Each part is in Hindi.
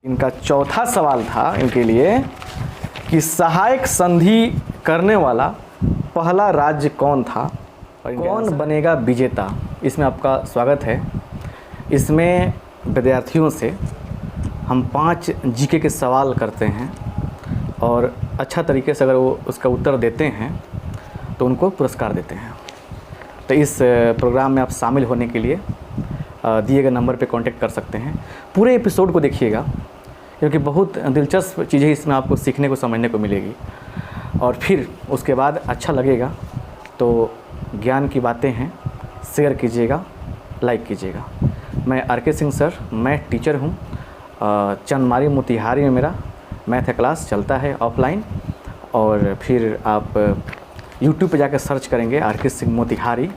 इनका चौथा सवाल था इनके लिए कि सहायक संधि करने वाला पहला राज्य कौन था और कौन बनेगा विजेता। इसमें आपका स्वागत है। इसमें विद्यार्थियों से हम 5 जीके के सवाल करते हैं और अच्छा तरीके से अगर वो उसका उत्तर देते हैं तो उनको पुरस्कार देते हैं। तो इस प्रोग्राम में आप शामिल होने के लिए दिए गए नंबर पे कांटेक्ट कर सकते हैं। पूरे एपिसोड को देखिएगा क्योंकि बहुत दिलचस्प चीज़ें इसमें आपको सीखने को समझने को मिलेगी और फिर उसके बाद अच्छा लगेगा तो ज्ञान की बातें हैं, शेयर कीजिएगा, लाइक कीजिएगा। मैं आर.के. सिंह सर, मैं टीचर हूँ। चंदमारी मोतिहारी में मेरा मैथ क्लास चलता है ऑफलाइन और फिर आप यूट्यूब पे जाकर सर्च करेंगे आर.के. सिंह मोतिहारी,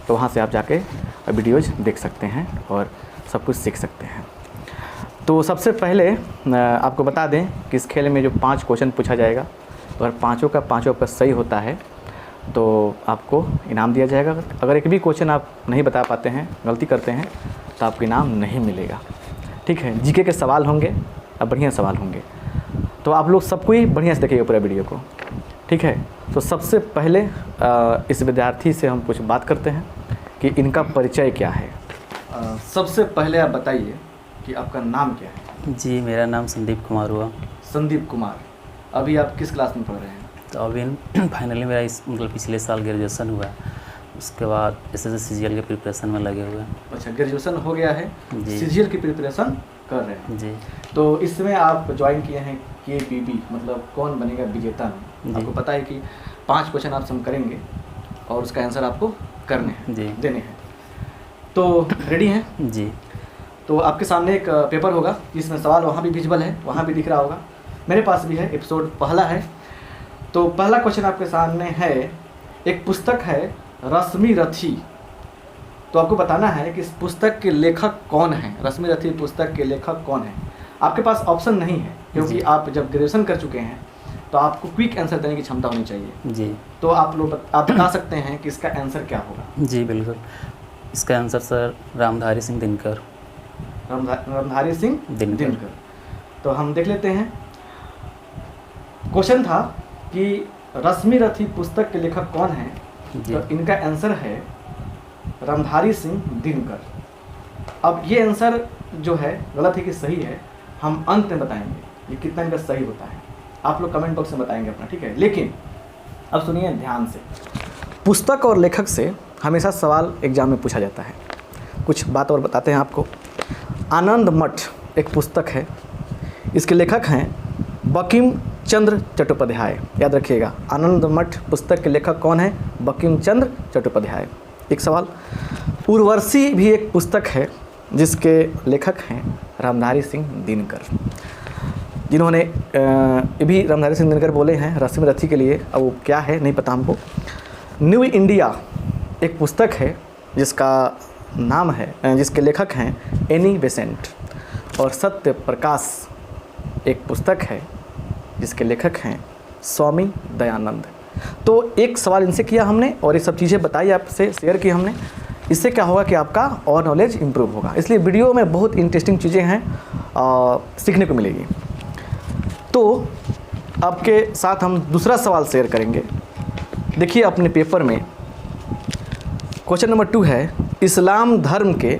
तो वहाँ से आप जाके वीडियोज़ देख सकते हैं और सब कुछ सीख सकते हैं। तो सबसे पहले आपको बता दें कि इस खेल में जो 5 क्वेश्चन पूछा जाएगा, अगर पाँचों का सही होता है तो आपको इनाम दिया जाएगा। अगर एक भी क्वेश्चन आप नहीं बता पाते हैं, गलती करते हैं, तो आपको इनाम नहीं मिलेगा। ठीक है, जीके के सवाल होंगे, अब बढ़िया सवाल होंगे, तो आप लोग सबको ही बढ़िया से देखिएगा पूरा वीडियो को। ठीक है, तो सबसे पहले इस विद्यार्थी से हम कुछ बात करते हैं कि इनका परिचय क्या है। सबसे पहले आप बताइए कि आपका नाम क्या है। जी, मेरा नाम संदीप कुमार हुआ। संदीप कुमार, अभी आप किस क्लास में पढ़ रहे हैं? तो अभी फाइनली मेरा पिछले साल ग्रेजुएशन हुआ है, उसके बाद SSC CGL के प्रिपरेशन में लगे हुए हैं। अच्छा, ग्रेजुएशन हो गया है, CGL की प्रिपरेशन कर रहे हैं जी। तो इसमें आप ज्वाइन किए हैं KPB, मतलब कौन बनेगा विजेता में। आपको पता है कि 5 क्वेश्चन आपसे हम करेंगे और उसका आंसर आपको करने हैं जी, देने हैं। तो रेडी हैं जी। तो आपके सामने एक पेपर होगा जिसमें सवाल वहाँ भी विजिबल है, वहाँ भी दिख रहा होगा, मेरे पास भी है। एपिसोड पहला है। तो पहला क्वेश्चन आपके सामने है, एक पुस्तक है रश्मि रथी, तो आपको बताना है कि इस पुस्तक के लेखक कौन है। रश्मि रथी पुस्तक के लेखक कौन है। आपके पास ऑप्शन नहीं है क्योंकि आप जब ग्रेजुएशन कर चुके हैं तो आपको क्विक आंसर देने की क्षमता होनी चाहिए जी। तो आप बता सकते हैं कि इसका आंसर क्या होगा। जी बिल्कुल, इसका आंसर सर रामधारी सिंह दिनकर। रामधारी सिंह दिनकर। तो हम देख लेते हैं। क्वेश्चन था कि रश्मि रथी पुस्तक के लेखक कौन है, तो इनका आंसर है रामधारी सिंह दिनकर। अब ये आंसर जो है गलत है कि सही है, हम अंत में बताएंगे ये कितना इनका सही होता है। आप लोग कमेंट बॉक्स में बताएंगे अपना, ठीक है। लेकिन अब सुनिए ध्यान से, पुस्तक और लेखक से हमेशा सवाल एग्जाम में पूछा जाता है। कुछ बात और बताते हैं आपको। आनंद मठ एक पुस्तक है, इसके लेखक हैं बंकिम चंद्र चट्टोपाध्याय। याद रखिएगा, आनंद मठ पुस्तक के लेखक कौन है? बंकिम चंद्र चट्टोपाध्याय। एक सवाल। उर्वशी भी एक पुस्तक है जिसके लेखक हैं रामधारी सिंह दिनकर, जिन्होंने ये भी रामधारी सिंह दिनकर बोले हैं रश्मि रथी के लिए। अब वो क्या है नहीं पता हमको। न्यू इंडिया एक पुस्तक है जिसका नाम है, जिसके लेखक हैं एनी बेसेंट। और सत्य प्रकाश एक पुस्तक है जिसके लेखक हैं स्वामी दयानंद। तो एक सवाल इनसे किया हमने और ये सब चीज़ें बताई, आपसे शेयर की हमने। इससे क्या होगा कि आपका और नॉलेज इम्प्रूव होगा। इसलिए वीडियो में बहुत इंटरेस्टिंग चीज़ें हैं, सीखने को मिलेगी। तो आपके साथ हम दूसरा सवाल शेयर करेंगे। देखिए अपने पेपर में क्वेश्चन नंबर 2 है, इस्लाम धर्म के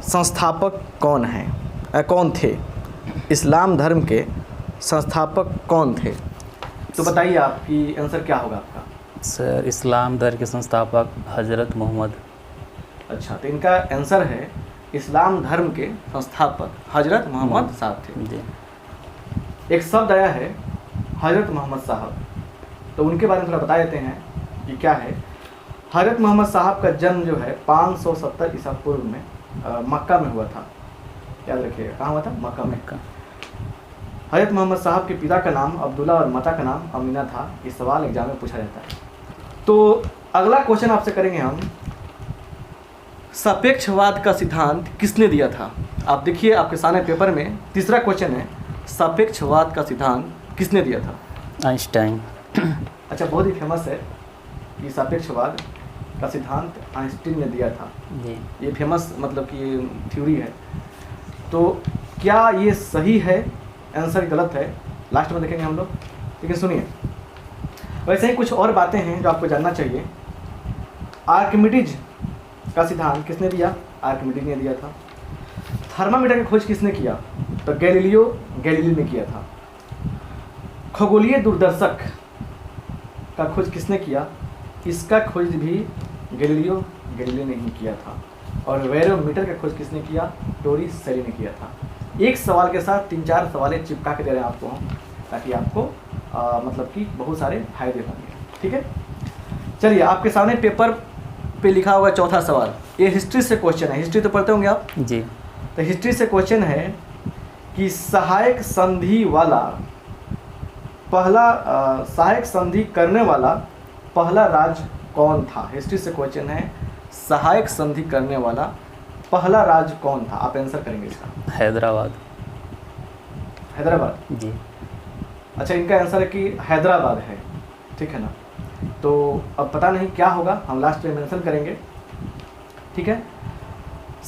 संस्थापक कौन हैं, कौन थे? इस्लाम धर्म के संस्थापक कौन थे? तो बताइए आपकी आंसर क्या होगा आपका? सर इस्लाम धर्म के संस्थापक हज़रत मोहम्मद। अच्छा, तो इनका आंसर है इस्लाम धर्म के संस्थापक हज़रत मोहम्मद साहब थे जी। एक शब्द आया है हज़रत मोहम्मद साहब, तो उनके बारे में थोड़ा बता देते हैं कि क्या है। हज़रत मोहम्मद साहब का जन्म जो है 570 ईसा पूर्व में मक्का में हुआ था। याद रखिएगा, कहाँ हुआ था? मक्का में। हज़रत मोहम्मद साहब के पिता का नाम अब्दुल्ला और माता का नाम अमीना था। ये सवाल एग्जाम में पूछा जाता है। तो अगला क्वेश्चन आपसे करेंगे हम, सापेक्षवाद का सिद्धांत किसने दिया था? आप देखिए आपके सामने पेपर में तीसरा क्वेश्चन है, सापेक्षवाद का सिद्धांत किसने दिया था? आइंस्टाइन। अच्छा, बहुत ही फेमस है ये सापेक्षवाद का सिद्धांत आइंस्टीन ने दिया था जी। ये फेमस मतलब कि थ्योरी है। तो क्या ये सही है, आंसर गलत है, लास्ट में देखेंगे हम लोग। लेकिन सुनिए, वैसे ही कुछ और बातें हैं जो आपको जानना चाहिए। आर्किमिडीज का सिद्धांत किसने दिया? आर्किमिडीज ने दिया था। थर्मामीटर की खोज किसने किया? तो गैलीलियो गैलीली ने किया था। खगोलीय दूरदर्शक का खोज किसने किया? इसका खोज भी गैलीलियो गैलीली ने ही किया था। और बैरोमीटर का खोज किसने किया? टोरिसेली ने किया था। एक सवाल के साथ 3-4 सवालें चिपका के दे रहे हैं आपको हम, ताकि आपको मतलब कि बहुत सारे फायदे होंगे। ठीक है, चलिए आपके सामने पेपर पे लिखा हुआ चौथा सवाल, ये हिस्ट्री से क्वेश्चन है। हिस्ट्री तो पढ़ते होंगे आप जी। तो हिस्ट्री से क्वेश्चन है कि सहायक संधि वाला पहला सहायक संधि करने वाला पहला राज्य कौन था? हिस्ट्री से क्वेश्चन है, सहायक संधि करने वाला पहला राज्य कौन था? आप आंसर करेंगे इसका। हैदराबाद। हैदराबाद जी। अच्छा, इनका आंसर है कि हैदराबाद है। ठीक है ना, तो अब पता नहीं क्या होगा, हम लास्ट में मेंशन करेंगे। ठीक है,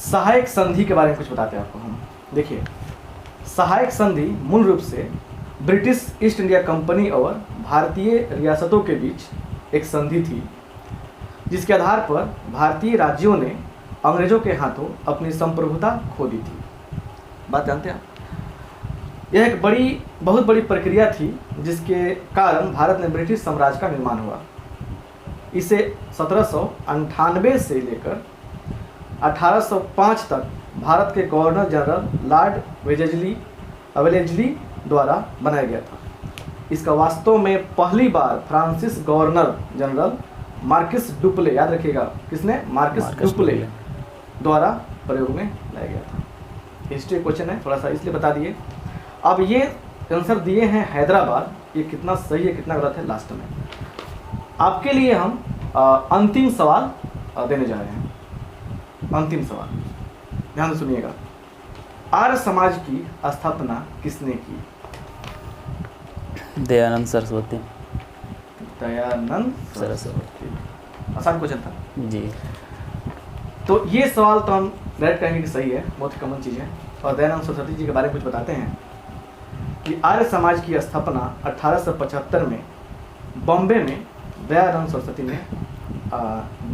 सहायक संधि के बारे में कुछ बताते हैं आपको हम। देखिए, सहायक संधि मूल रूप से ब्रिटिश ईस्ट इंडिया कंपनी और भारतीय रियासतों के बीच एक संधि थी, जिसके आधार पर भारतीय राज्यों ने अंग्रेजों के हाथों अपनी संप्रभुता खो दी थी। बात जानते हैं आप? यह एक बहुत बड़ी प्रक्रिया थी, जिसके कारण भारत में ब्रिटिश साम्राज्य का निर्माण हुआ। इसे 1798 से लेकर 1805 तक भारत के गवर्नर जनरल लॉर्ड वेलेस्ली द्वारा बनाया गया था। इसका वास्तव में पहली बार फ्रांसिस गवर्नर जनरल मार्किस डुप्ले, याद रखिएगा किसने? मार्किस डुप्ले द्वारा प्रयोग में लाया गया था। हिस्ट्री क्वेश्चन है, थोड़ा सा इसलिए बता दिए। अब ये आंसर दिए हैं हैदराबाद, ये कितना सही है कितना गलत है लास्ट में। आपके लिए हम अंतिम सवाल देने जा रहे हैं। अंतिम सवाल, ध्यान से सुनिएगा। आर्य समाज की स्थापना किसने की? दयानंद सरस्वती। दयानंद सरस्वती। आसान क्वेश्चन था जी। तो ये सवाल तो हम डायरेक्ट कहेंगे कि सही है, बहुत ही कॉमन चीज़ है। और दयानंद सरस्वती जी के बारे में कुछ बताते हैं कि आर्य समाज की स्थापना 1875 में बॉम्बे में दयानंद सरस्वती ने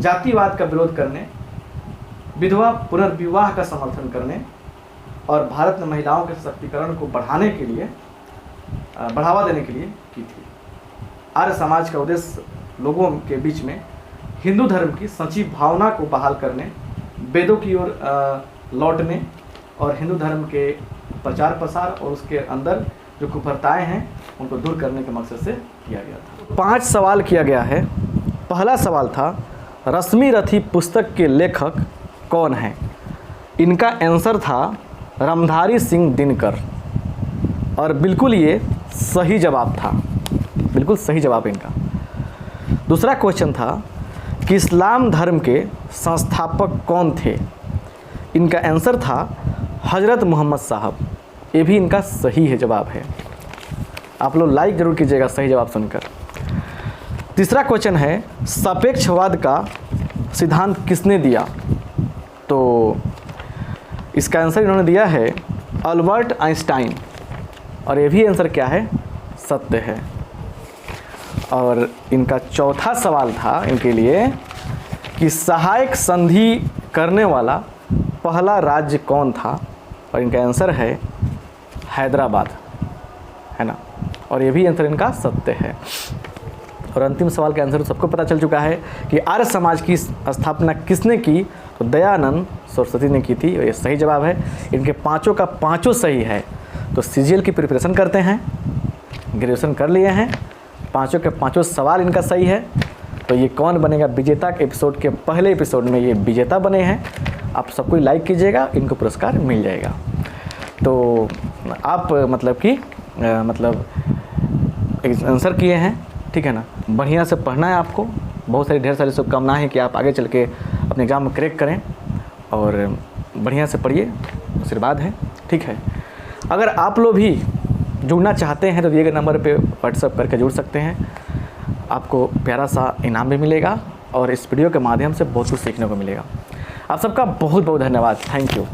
जातिवाद का विरोध करने, विधवा पुनर्विवाह का समर्थन करने और भारत में महिलाओं के सशक्तिकरण को बढ़ाने के लिए बढ़ावा देने के लिए की थी। आर्य समाज का उद्देश्य लोगों के बीच में हिंदू धर्म की सच्ची भावना को बहाल करने, वेदों की ओर लौटने और हिंदू धर्म के प्रचार प्रसार और उसके अंदर जो कुप्रथाएं हैं उनको दूर करने के मकसद से किया गया था। 5 सवाल किया गया है। पहला सवाल था, रश्मि रथी पुस्तक के लेखक कौन हैं? इनका आंसर था रामधारी सिंह दिनकर, और बिल्कुल ये सही जवाब था, बिल्कुल सही जवाब इनका। दूसरा क्वेश्चन था कि इस्लाम धर्म के संस्थापक कौन थे? इनका आंसर था हजरत मोहम्मद साहब, ये भी इनका सही है जवाब है। आप लोग लाइक जरूर कीजिएगा सही जवाब सुनकर। तीसरा क्वेश्चन है, सापेक्षवाद का सिद्धांत किसने दिया? तो इसका आंसर इन्होंने दिया है अल्बर्ट आइंस्टाइन, और ये भी आंसर क्या है? सत्य है। और इनका चौथा सवाल था इनके लिए कि सहायक संधि करने वाला पहला राज्य कौन था? और इनका आंसर है हैदराबाद, है ना, और ये भी आंसर इनका सत्य है। और अंतिम सवाल का आंसर सबको पता चल चुका है कि आर्य समाज की स्थापना किसने की? तो दयानंद सरस्वती ने की थी, और ये सही जवाब है। इनके पाँचों का पाँचों सही है। तो सीजीएल की प्रिपरेशन करते हैं, ग्रेजुएशन कर लिए हैं, पाँचों के पाँचों सवाल इनका सही है। तो ये कौन बनेगा विजेता? के एपिसोड के पहले एपिसोड में ये विजेता बने हैं। आप सबको लाइक कीजिएगा, इनको पुरस्कार मिल जाएगा। तो आप मतलब कि आंसर किए हैं, ठीक है ना। बढ़िया से पढ़ना है आपको, बहुत सारी ढेर सारी शुभकामनाएं हैं कि आप आगे चल के अपने एग्ज़ाम में क्रैक करें, और बढ़िया से पढ़िए, आशीर्वाद है, ठीक है। अगर आप लोग भी जुड़ना चाहते हैं तो दिए गए नंबर पे व्हाट्सएप करके जुड़ सकते हैं। आपको प्यारा सा इनाम भी मिलेगा, और इस वीडियो के माध्यम से बहुत कुछ सीखने को मिलेगा। आप सबका बहुत बहुत धन्यवाद। Thank you.